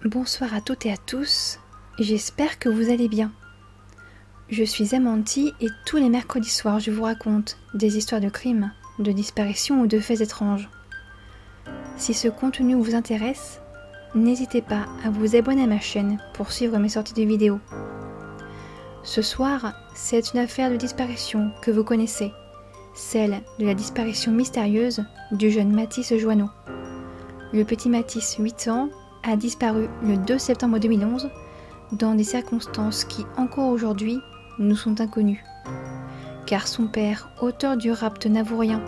Bonsoir à toutes et à tous, j'espère que vous allez bien. Je suis Amanti et tous les mercredis soirs je vous raconte des histoires de crimes, de disparitions ou de faits étranges. Si ce contenu vous intéresse, n'hésitez pas à vous abonner à ma chaîne pour suivre mes sorties de vidéos. Ce soir, c'est une affaire de disparition que vous connaissez, celle de la disparition mystérieuse du jeune Mathis Joanneau. Le petit Mathis, 8 ans, a disparu le 2 septembre 2011 dans des circonstances qui, encore aujourd'hui, nous sont inconnues. Car son père, auteur du rapt, n'avoue rien.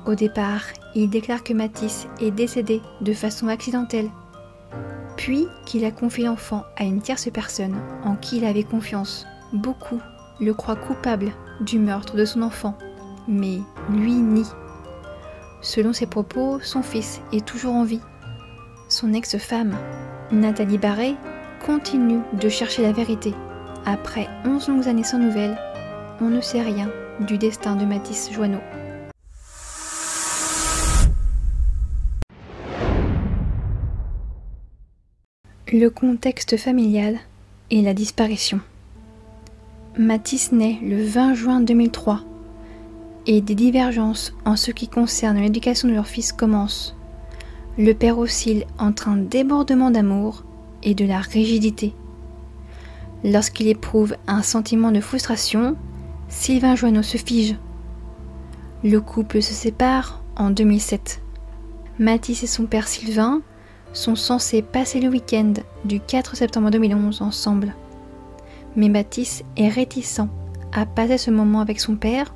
Au départ, il déclare que Mathis est décédé de façon accidentelle, puis qu'il a confié l'enfant à une tierce personne en qui il avait confiance. Beaucoup le croient coupable du meurtre de son enfant, mais lui nie. Selon ses propos, son fils est toujours en vie. Son ex-femme, Nathalie Barré, continue de chercher la vérité. Après 11 longues années sans nouvelles, on ne sait rien du destin de Mathis Joanneau. Le contexte familial et la disparition. Mathis naît le 20 juin 2003 et des divergences en ce qui concerne l'éducation de leur fils commencent. Le père oscille entre un débordement d'amour et de la rigidité. Lorsqu'il éprouve un sentiment de frustration, Sylvain Joanneau se fige. Le couple se sépare en 2007. Mathis et son père Sylvain sont censés passer le week-end du 4 septembre 2011 ensemble. Mais Mathis est réticent à passer ce moment avec son père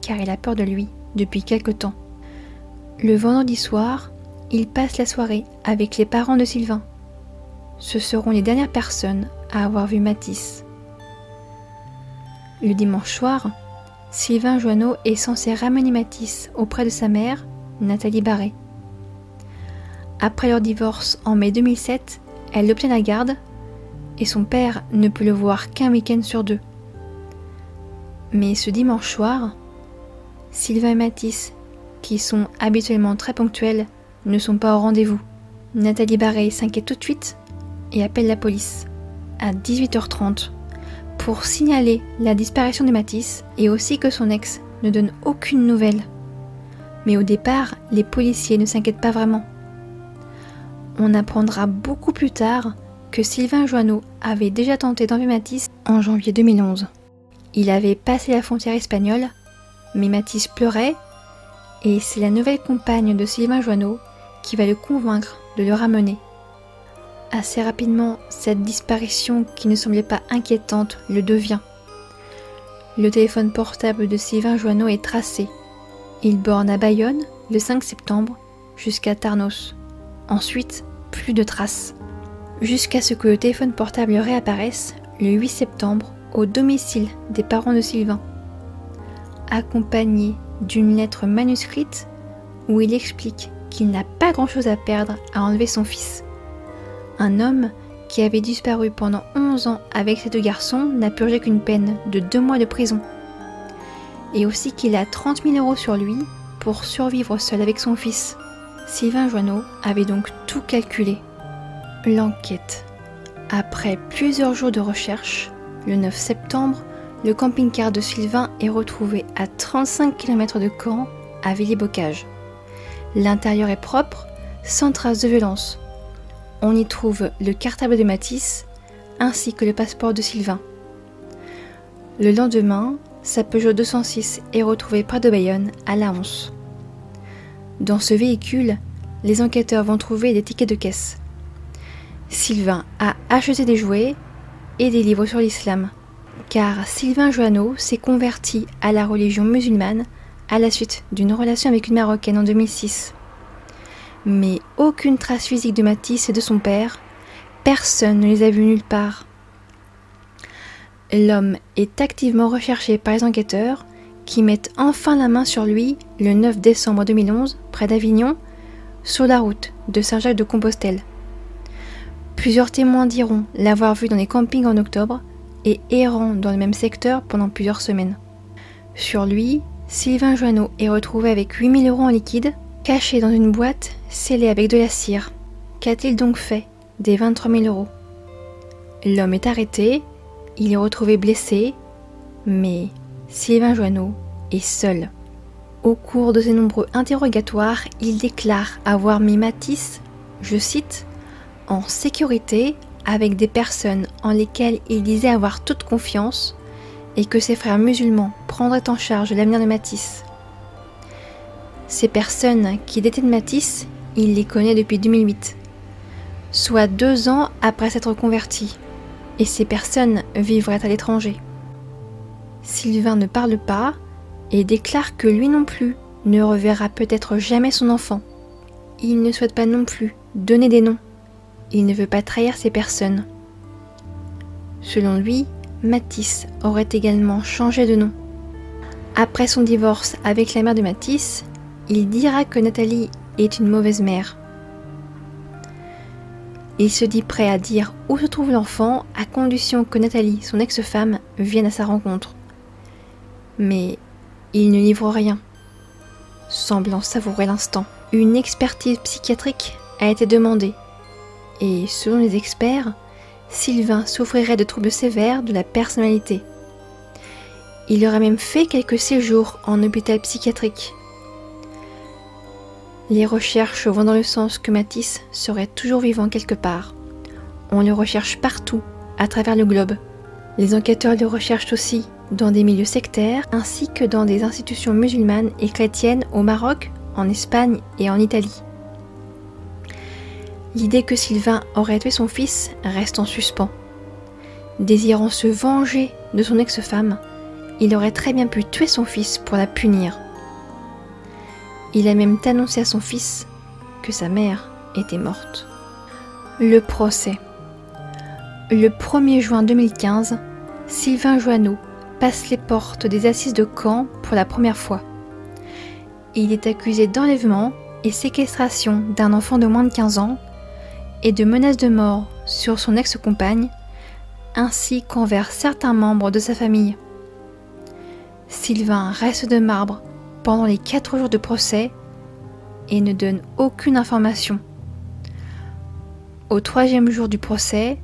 car il a peur de lui depuis quelque temps. Le vendredi soir, il passe la soirée avec les parents de Sylvain. Ce seront les dernières personnes à avoir vu Mathis. Le dimanche soir, Sylvain Joanneau est censé ramener Mathis auprès de sa mère, Nathalie Barré. Après leur divorce en mai 2007, elle obtient la garde et son père ne peut le voir qu'un week-end sur deux. Mais ce dimanche soir, Sylvain et Mathis, qui sont habituellement très ponctuels, ne sont pas au rendez-vous. Nathalie Barré s'inquiète tout de suite et appelle la police à 18h30 pour signaler la disparition de Mathis et aussi que son ex ne donne aucune nouvelle. Mais au départ, les policiers ne s'inquiètent pas vraiment. On apprendra beaucoup plus tard que Sylvain Joanneau avait déjà tenté d'enlever Mathis en janvier 2011. Il avait passé la frontière espagnole, mais Mathis pleurait et c'est la nouvelle compagne de Sylvain Joanneau qui va le convaincre de le ramener. Assez rapidement, cette disparition qui ne semblait pas inquiétante le devient. Le téléphone portable de Sylvain Joanneau est tracé. Il borne à Bayonne le 5 septembre jusqu'à Tarnos. Ensuite, plus de traces. Jusqu'à ce que le téléphone portable réapparaisse le 8 septembre au domicile des parents de Sylvain, accompagné d'une lettre manuscrite où il explique qu'il n'a pas grand-chose à perdre à enlever son fils. Un homme qui avait disparu pendant 11 ans avec ses deux garçons n'a purgé qu'une peine de 2 mois de prison. Et aussi qu'il a 30 000 € sur lui pour survivre seul avec son fils. Sylvain Joanneau avait donc tout calculé. L'enquête. Après plusieurs jours de recherche, le 9 septembre, le camping-car de Sylvain est retrouvé à 35 km de Caen, à Villiers-Bocage. L'intérieur est propre, sans traces de violence. On y trouve le cartable de Mathis, ainsi que le passeport de Sylvain. Le lendemain, sa Peugeot 206 est retrouvée près de Bayonne, à la Once. Dans ce véhicule, les enquêteurs vont trouver des tickets de caisse. Sylvain a acheté des jouets et des livres sur l'islam, car Sylvain Joanneau s'est converti à la religion musulmane à la suite d'une relation avec une Marocaine en 2006. Mais aucune trace physique de Mathis et de son père, personne ne les a vus nulle part. L'homme est activement recherché par les enquêteurs qui mettent enfin la main sur lui le 9 décembre 2011, près d'Avignon, sur la route de Saint-Jacques-de-Compostelle. Plusieurs témoins diront l'avoir vu dans des campings en octobre et errant dans le même secteur pendant plusieurs semaines. Sur lui, Sylvain Joanneau est retrouvé avec 8 000 € en liquide, caché dans une boîte scellée avec de la cire. Qu'a-t-il donc fait des 23 000 euros. L'homme est arrêté, il est retrouvé blessé, mais Sylvain Joanneau est seul. Au cours de ses nombreux interrogatoires, il déclare avoir mis Mathis, je cite, en sécurité avec des personnes en lesquelles il disait avoir toute confiance et que ses frères musulmans prendraient en charge l'avenir de Mathis. Ces personnes qui détiennent Mathis, il les connaît depuis 2008, soit 2 ans après s'être converti, et ces personnes vivraient à l'étranger. Sylvain ne parle pas et déclare que lui non plus ne reverra peut-être jamais son enfant. Il ne souhaite pas non plus donner des noms. Il ne veut pas trahir ces personnes. Selon lui, Mathis aurait également changé de nom. Après son divorce avec la mère de Mathis, il dira que Nathalie est une mauvaise mère. Il se dit prêt à dire où se trouve l'enfant à condition que Nathalie, son ex-femme, vienne à sa rencontre. Mais il ne livre rien, semblant savourer l'instant. Une expertise psychiatrique a été demandée et, selon les experts, Sylvain souffrirait de troubles sévères de la personnalité. Il aurait même fait quelques séjours en hôpital psychiatrique. Les recherches vont dans le sens que Mathis serait toujours vivant quelque part. On le recherche partout, à travers le globe. Les enquêteurs le recherchent aussi dans des milieux sectaires, ainsi que dans des institutions musulmanes et chrétiennes au Maroc, en Espagne et en Italie. L'idée que Sylvain aurait tué son fils reste en suspens. Désirant se venger de son ex-femme, il aurait très bien pu tuer son fils pour la punir. Il a même annoncé à son fils que sa mère était morte. Le procès. Le 1er juin 2015, Sylvain Joanneau passe les portes des assises de Caen pour la première fois. Il est accusé d'enlèvement et séquestration d'un enfant de moins de 15 ans et de menaces de mort sur son ex-compagne, ainsi qu'envers certains membres de sa famille. Sylvain reste de marbre pendant les 4 jours de procès et ne donne aucune information. Au 3e jour du procès,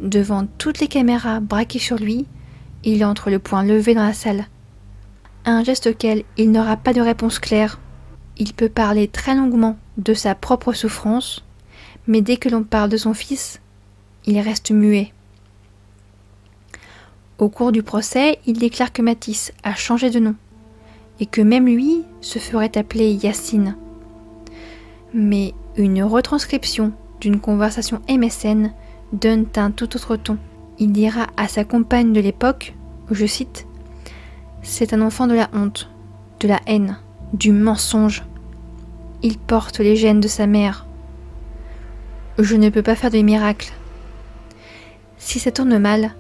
devant toutes les caméras braquées sur lui, il entre le poing levé dans la salle. Un geste auquel il n'aura pas de réponse claire. Il peut parler très longuement de sa propre souffrance, mais dès que l'on parle de son fils, il reste muet. Au cours du procès, il déclare que Mathis a changé de nom et que même lui se ferait appeler Yacine. Mais une retranscription d'une conversation MSN donne un tout autre ton. Il dira à sa compagne de l'époque, je cite, « C'est un enfant de la honte, de la haine, du mensonge. Il porte les gènes de sa mère. Je ne peux pas faire de miracle. Si ça tourne mal,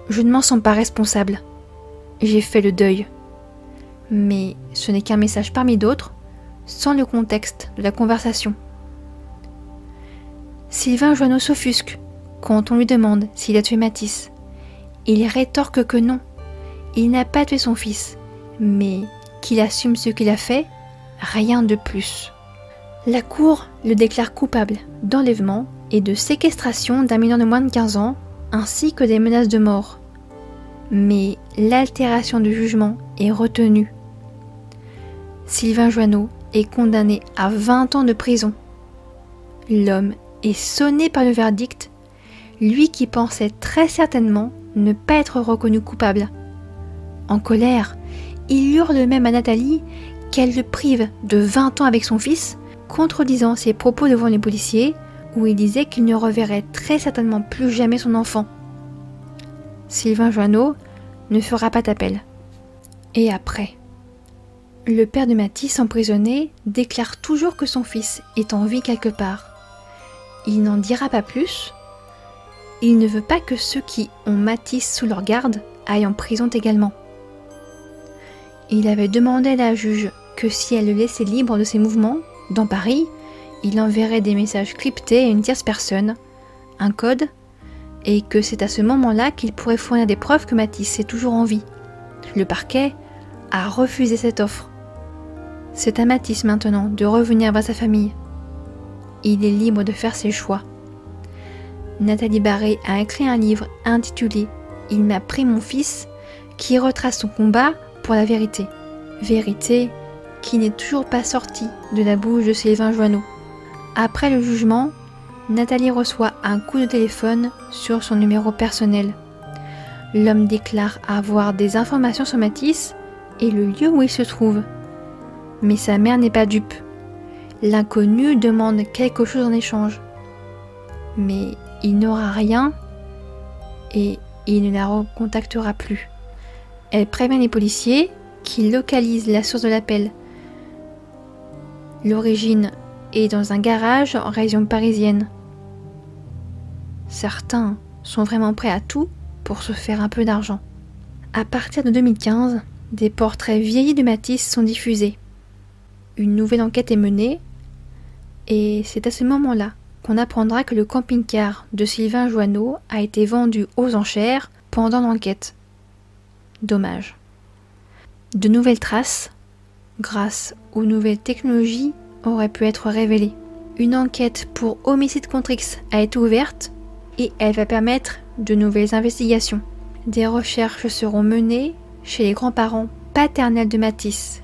je ne m'en sens pas responsable. J'ai fait le deuil. Mais ce n'est qu'un message parmi d'autres, sans le contexte de la conversation. » Sylvain Joanneau s'offusque quand on lui demande s'il a tué Mathis. Il rétorque que non, il n'a pas tué son fils, mais qu'il assume ce qu'il a fait, rien de plus. La cour le déclare coupable d'enlèvement et de séquestration d'un mineur de moins de 15 ans, ainsi que des menaces de mort. Mais l'altération du jugement est retenue. Sylvain Joanneau est condamné à 20 ans de prison. L'homme est sonné par le verdict, lui qui pensait très certainement ne pas être reconnu coupable. En colère, il hurle même à Nathalie qu'elle le prive de 20 ans avec son fils, contredisant ses propos devant les policiers où il disait qu'il ne reverrait très certainement plus jamais son enfant. Sylvain Joanneau ne fera pas d'appel. Et après, le père de Mathis, emprisonné, déclare toujours que son fils est en vie quelque part. Il n'en dira pas plus. Il ne veut pas que ceux qui ont Mathis sous leur garde aillent en prison également. Il avait demandé à la juge que si elle le laissait libre de ses mouvements, dans Paris, il enverrait des messages cryptés à une tierce personne, un code, et que c'est à ce moment-là qu'il pourrait fournir des preuves que Mathis est toujours en vie. Le parquet a refusé cette offre. C'est à Mathis maintenant de revenir vers sa famille. Il est libre de faire ses choix. Nathalie Barré a écrit un livre intitulé « Il m'a pris mon fils » qui retrace son combat pour la vérité. Vérité qui n'est toujours pas sortie de la bouche de Sylvain Joanneau. Après le jugement, Nathalie reçoit un coup de téléphone sur son numéro personnel. L'homme déclare avoir des informations sur Matisse et le lieu où il se trouve. Mais sa mère n'est pas dupe. L'inconnu demande quelque chose en échange. Mais il n'aura rien et il ne la recontactera plus. Elle prévient les policiers qui localisent la source de l'appel. L'origine est dans un garage en région parisienne. Certains sont vraiment prêts à tout pour se faire un peu d'argent. À partir de 2015, des portraits vieillis de Matisse sont diffusés. Une nouvelle enquête est menée et c'est à ce moment-là qu'on apprendra que le camping-car de Sylvain Joanneau a été vendu aux enchères pendant l'enquête. Dommage. De nouvelles traces, grâce aux nouvelles technologies, auraient pu être révélées. Une enquête pour homicide contre X a été ouverte et elle va permettre de nouvelles investigations. Des recherches seront menées chez les grands-parents paternels de Matisse,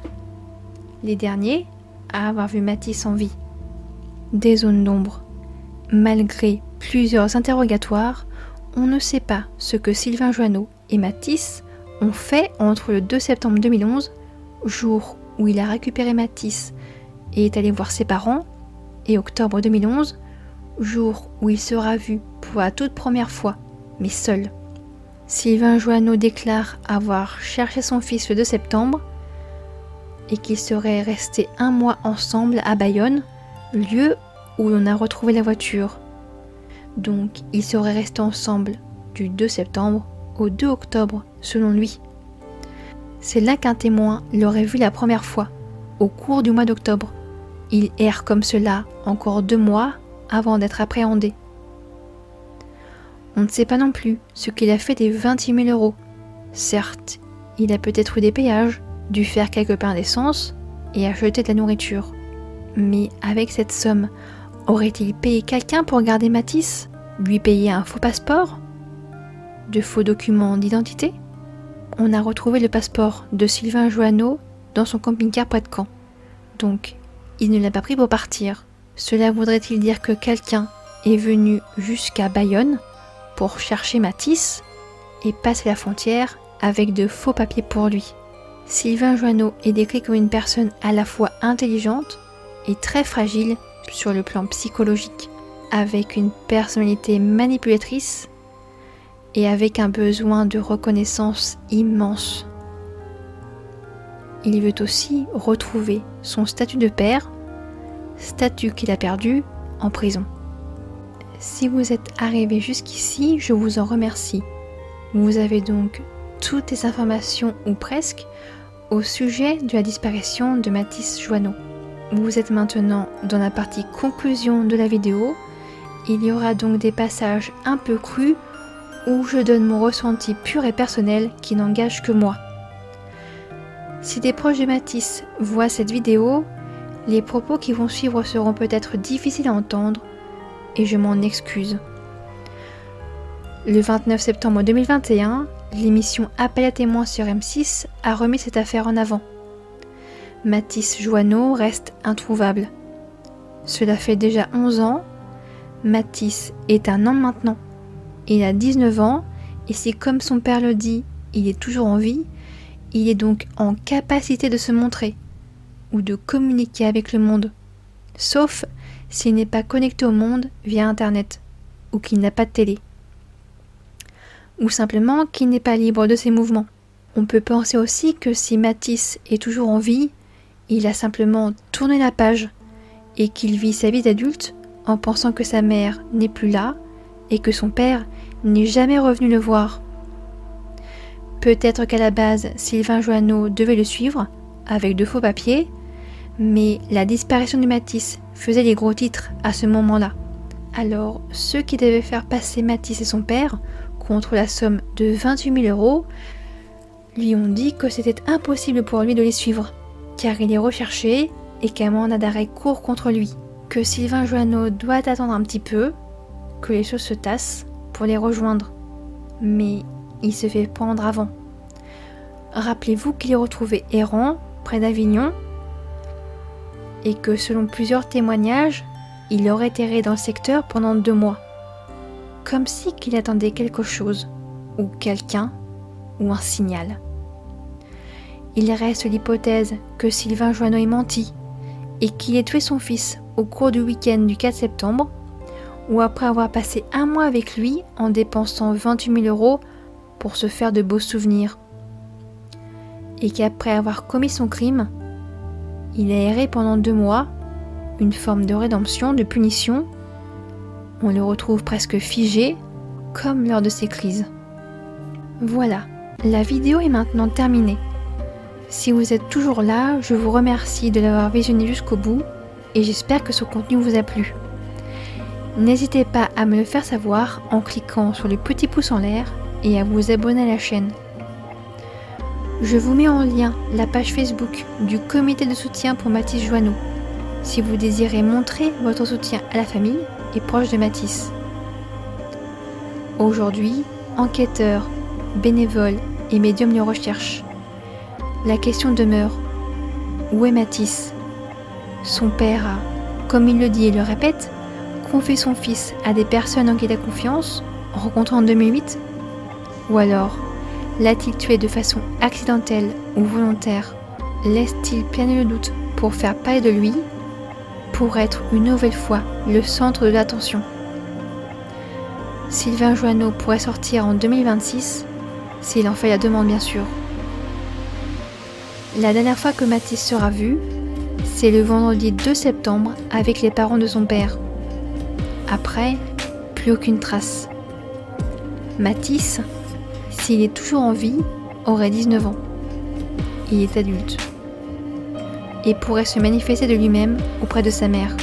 les derniers à avoir vu Matisse en vie. Des zones d'ombre. Malgré plusieurs interrogatoires, on ne sait pas ce que Sylvain Joanneau et Matisse ont fait entre le 2 septembre 2011, jour où il a récupéré Matisse et est allé voir ses parents, et octobre 2011, jour où il sera vu pour la toute première fois, mais seul. Sylvain Joanneau déclare avoir cherché son fils le 2 septembre et qu'ils seraient restés un mois ensemble à Bayonne, lieu où l'on a retrouvé la voiture. Donc ils seraient restés ensemble du 2 septembre au 2 octobre selon lui. C'est là qu'un témoin l'aurait vu la première fois, au cours du mois d'octobre. Il erre comme cela encore 2 mois avant d'être appréhendé. On ne sait pas non plus ce qu'il a fait des 28 000 €. Certes, il a peut-être eu des péages, dû faire quelques pains d'essence et acheter de la nourriture. Mais avec cette somme, aurait-il payé quelqu'un pour garder Matisse? Lui payer un faux passeport? De faux documents d'identité? On a retrouvé le passeport de Sylvain Joanneau dans son camping-car près de Caen. Donc, il ne l'a pas pris pour partir. Cela voudrait-il dire que quelqu'un est venu jusqu'à Bayonne pour chercher Matisse et passer la frontière avec de faux papiers pour lui. Sylvain Joanneau est décrit comme une personne à la fois intelligente et très fragile sur le plan psychologique, avec une personnalité manipulatrice et avec un besoin de reconnaissance immense. Il veut aussi retrouver son statut de père, statut qu'il a perdu en prison. Si vous êtes arrivé jusqu'ici, je vous en remercie. Vous avez donc toutes les informations, ou presque, au sujet de la disparition de Matisse Joanneau. Vous êtes maintenant dans la partie conclusion de la vidéo. Il y aura donc des passages un peu crus où je donne mon ressenti pur et personnel qui n'engage que moi. Si des proches de Matisse voient cette vidéo, les propos qui vont suivre seront peut-être difficiles à entendre et je m'en excuse. Le 29 septembre 2021, l'émission Appel à témoins sur M6 a remis cette affaire en avant. Matisse Joanneau reste introuvable. Cela fait déjà 11 ans. Matisse est un homme maintenant. Il a 19 ans et si, comme son père le dit, il est toujours en vie, il est donc en capacité de se montrer ou de communiquer avec le monde. Sauf s'il n'est pas connecté au monde via Internet ou qu'il n'a pas de télé. Ou simplement qu'il n'est pas libre de ses mouvements. On peut penser aussi que si Matisse est toujours en vie, il a simplement tourné la page et qu'il vit sa vie d'adulte en pensant que sa mère n'est plus là et que son père n'est jamais revenu le voir. Peut-être qu'à la base, Sylvain Joanneau devait le suivre avec de faux papiers, mais la disparition de Matisse faisait les gros titres à ce moment-là. Alors, ceux qui devaient faire passer Matisse et son père contre la somme de 28 000 € lui ont dit que c'était impossible pour lui de les suivre, car il est recherché et qu'un mandat d'arrêt court contre lui, que Sylvain Joanneau doit attendre un petit peu, que les choses se tassent pour les rejoindre. Mais il se fait prendre avant. Rappelez-vous qu'il est retrouvé errant près d'Avignon et que selon plusieurs témoignages, il aurait erré dans le secteur pendant 2 mois. Comme si qu'il attendait quelque chose, ou quelqu'un, ou un signal. Il reste l'hypothèse que Sylvain Joanneau ait menti et qu'il ait tué son fils au cours du week-end du 4 septembre ou après avoir passé 1 mois avec lui en dépensant 28 000 € pour se faire de beaux souvenirs. Et qu'après avoir commis son crime, il a erré pendant 2 mois, une forme de rédemption, de punition. On le retrouve presque figé, comme lors de ses crises. Voilà, la vidéo est maintenant terminée. Si vous êtes toujours là, je vous remercie de l'avoir visionné jusqu'au bout et j'espère que ce contenu vous a plu. N'hésitez pas à me le faire savoir en cliquant sur le petit pouce en l'air et à vous abonner à la chaîne. Je vous mets en lien la page Facebook du comité de soutien pour Mathis Joanneau, si vous désirez montrer votre soutien à la famille et proche de Mathis. Aujourd'hui, enquêteurs, bénévoles et médiums de recherche. La question demeure, où est Mathis? Son père a, comme il le dit et le répète, confié son fils à des personnes en qui il a confiance, rencontrées en 2008? Ou alors, l'a-t-il tué de façon accidentelle ou volontaire? Laisse-t-il planer le doute pour faire parler de lui, pour être une nouvelle fois le centre de l'attention? Sylvain Joanneau pourrait sortir en 2026, s'il en fait la demande bien sûr. La dernière fois que Mathis sera vu, c'est le vendredi 2 septembre avec les parents de son père. Après, plus aucune trace. Mathis, s'il est toujours en vie, aurait 19 ans. Il est adulte. Et pourrait se manifester de lui-même auprès de sa mère.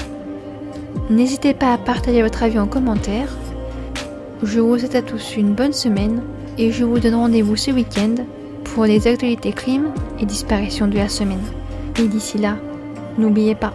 N'hésitez pas à partager votre avis en commentaire. Je vous souhaite à tous une bonne semaine et je vous donne rendez-vous ce week-end pour les actualités crimes et disparitions de la semaine. Et d'ici là, n'oubliez pas,